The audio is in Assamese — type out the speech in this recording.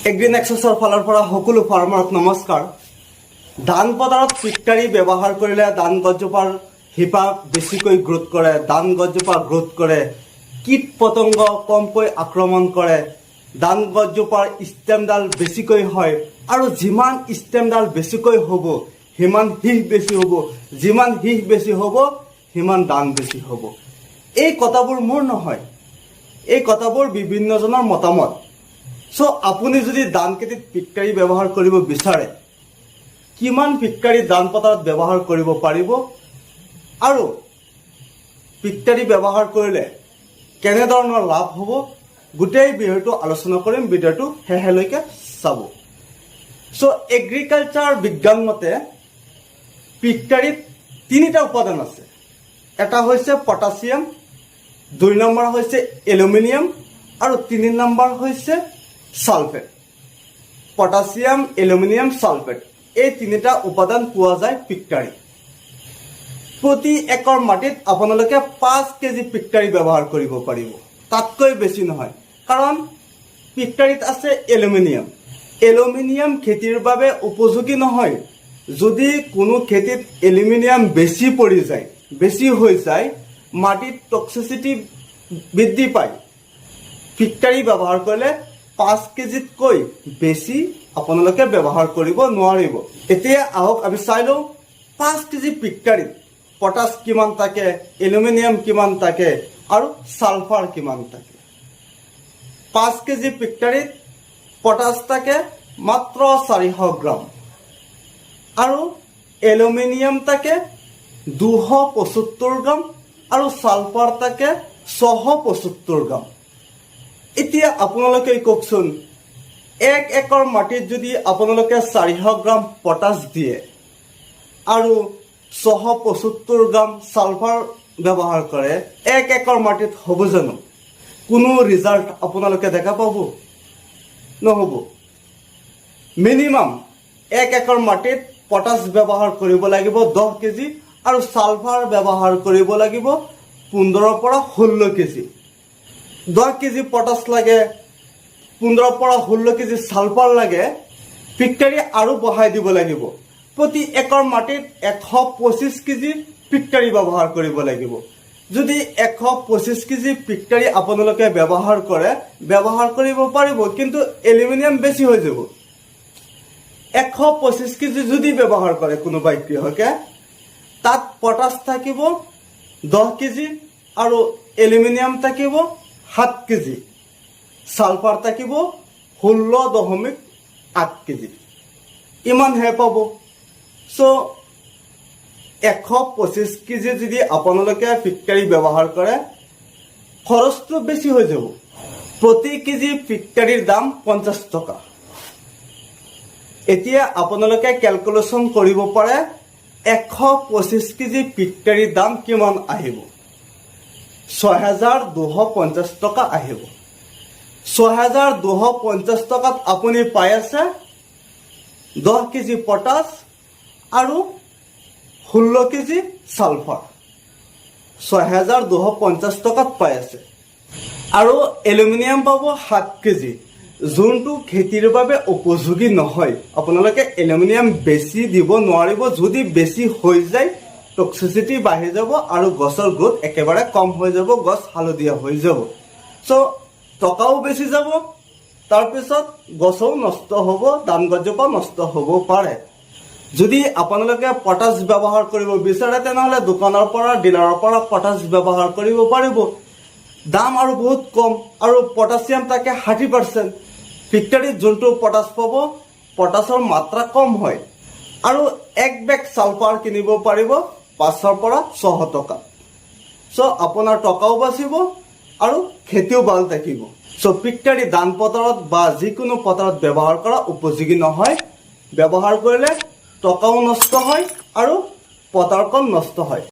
এগ্ৰিনেক্সাছৰ ফালৰ পৰা সকলো ফাৰ্মাৰক নমস্কাৰ। ধান পথাৰত পিটকাৰী ব্যৱহাৰ কৰিলে ধান গছজোপাৰ শিপা বেছিকৈ গ্ৰোথ কৰে, ধান গছজোপা গ্ৰোথ কৰে, কীট পতংগ কমকৈ আক্ৰমণ কৰে, ধান গছজোপাৰ ষ্টেমডাল বেছিকৈ হয় আৰু যিমান ষ্টেমডাল বেছিকৈ হ'ব সিমান শীষ বেছি হ'ব, যিমান শীষ বেছি হ'ব সিমান ধান বেছি হ'ব। এই কথাবোৰ মোৰ নহয়, এই কথাবোৰ বিভিন্নজনৰ মতামত। সো আপুনি যদি ধান খেতিত পিটকাৰী ব্যৱহাৰ কৰিব বিচাৰে, কিমান পিটকাৰী ধান পথাৰত ব্যৱহাৰ কৰিব পাৰিব আৰু পিটকাৰী ব্যৱহাৰ কৰিলে কেনেধৰণৰ লাভ হ'ব, গোটেই বিষয়টো আলোচনা কৰিম। ভিডিঅ'টো শেষলৈকে চাব। সো এগ্ৰিকালচাৰ বিজ্ঞান মতে পিটকাৰীত তিনিটা উপাদান আছে। এটা হৈছে পটাছিয়াম, 2 নম্বৰ হৈছে এলুমিনিয়াম আৰু 3 নম্বৰ হৈছে সালফেট। পটাছিয়াম, এলুমিনিয়াম, সালফেট এই তিনিটা উপাদান পোৱা যায় পিটকাৰী। প্ৰতি একৰ মাটিত আপোনালোকে 5 কেজি পিটকাৰী ব্যৱহাৰ কৰিব পাৰিব, তাতকৈ বেছি নহয়। কাৰণ পিটকাৰীত আছে এলুমিনিয়াম। এলুমিনিয়াম খেতিৰ বাবে উপযোগী নহয়। যদি কোনো খেতিত এলুমিনিয়াম বেছি পৰি যায়, বেছি হৈ যায়, মাটিত টক্সিচিটি বৃদ্ধি পায়। পিটকাৰী ব্যৱহাৰ কৰিলে 5 কেজিতকৈ বেছি আপোনালোকে ব্যৱহাৰ কৰিব নোৱাৰিব। এতিয়া আহক আমি চাই লওঁ 5 কেজি পিটকাৰীত পটাছ কিমান থাকে, এলুমিনিয়াম কিমান থাকে আৰু সালফাৰ কিমান থাকে। 5 কেজি পিটকাৰীত পটাছ থাকে মাত্ৰ 400 গ্ৰাম আৰু এলুমিনিয়াম থাকে 275 গ্ৰাম আৰু সালফাৰ থাকে 675 গ্ৰাম। এতিয়া আপোনালোকে কওকচোন, 1 একৰ মাটিত যদি আপোনালোকে 400 গ্ৰাম পটাছ দিয়ে আৰু 675 গ্ৰাম সালফাৰ ব্যৱহাৰ কৰে, 1 একৰ মাটিত হ'ব জানো? কোনো ৰিজাল্ট আপোনালোকে দেখা পাব? নহ'ব। মিনিমাম 1 একৰ মাটিত পটাছ ব্যৱহাৰ কৰিব লাগিব 10 কেজি আৰু সালফাৰ ব্যৱহাৰ কৰিব লাগিব 15 পৰা 16 কেজি। 10 কেজি পটাছ লাগে, 15 পৰা 16 কেজি সালফাৰ লাগে, পিটকাৰী আৰু বঢ়াই দিব লাগিব। প্ৰতি একৰ মাটিত 125 কেজি পিটকাৰী ব্যৱহাৰ কৰিব লাগিব। যদি 125 কেজি পিটকাৰী আপোনালোকে ব্যৱহাৰ কৰে, ব্যৱহাৰ কৰিব পাৰিব, কিন্তু এলুমিনিয়াম বেছি হৈ যাব। 125 কেজি যদি ব্যৱহাৰ কৰে কোনোবাই কৃষকে, তাত পটাছ থাকিব 10 কেজি আৰু এলুমিনিয়াম থাকিব 7 কেজি, সালফাৰ থাকিব 16.8 কেজি, ইমানহে পাব। সো 125 কেজি যদি আপোনালোকে পিটকাৰী ব্যৱহাৰ কৰে, খৰচটো বেছি হৈ যাব। প্ৰতি কেজি পিটকাৰীৰ দাম 50 টকা। এতিয়া আপোনালোকে কেলকুলেশ্যন কৰিব পাৰে 125 কেজি পিটকাৰীৰ দাম কিমান আহিব। 6250 টকা আহিব। 6250 টকাত আপুনি পাই আছে 10 কেজি পটাছ আৰু 16 কেজি সালফাৰ। 6250 টকাত পাই আছে। আৰু এলুমিনিয়াম পাব 7 কেজি, যোনটো খেতিৰ বাবে উপযোগী নহয়। আপোনালোকে এলুমিনিয়াম বেছি দিব নোৱাৰিব। যদি বেছি হৈ যায় টক্সিচিটি বাঢ়ি যাব আৰু গছৰ গ্ৰোথ একেবাৰে কম হৈ যাব, গছ হালধীয়া হৈ যাব। সো টকাও বেছি যাব, তাৰপিছত গছও নষ্ট হ'ব, ধান গছজোপা নষ্ট হ'ব পাৰে। যদি আপোনালোকে পটাছ ব্যৱহাৰ কৰিব বিচাৰে, তেনেহ'লে দোকানৰ পৰা, ডিলাৰৰ পৰা পটাছ ব্যৱহাৰ কৰিব পাৰিব। দাম আৰু বহুত কম আৰু পটাছিয়াম থাকে 60%। পিটকাৰীত যোনটো পটাছ পাব, পটাছৰ মাত্ৰা কম হয়। আৰু 1 বেগ সালফাৰ কিনিব পাৰিব 500 পৰা 600 টকা। সো আপোনাৰ টকাও বাচিব আৰু খেতিও ভাল থাকিব। সো পিটকাৰী ধান পথাৰত বা যিকোনো পথাৰত ব্যৱহাৰ কৰা উপযোগী নহয়। ব্যৱহাৰ কৰিলে টকাও নষ্ট হয় আৰু পথাৰখন নষ্ট হয়।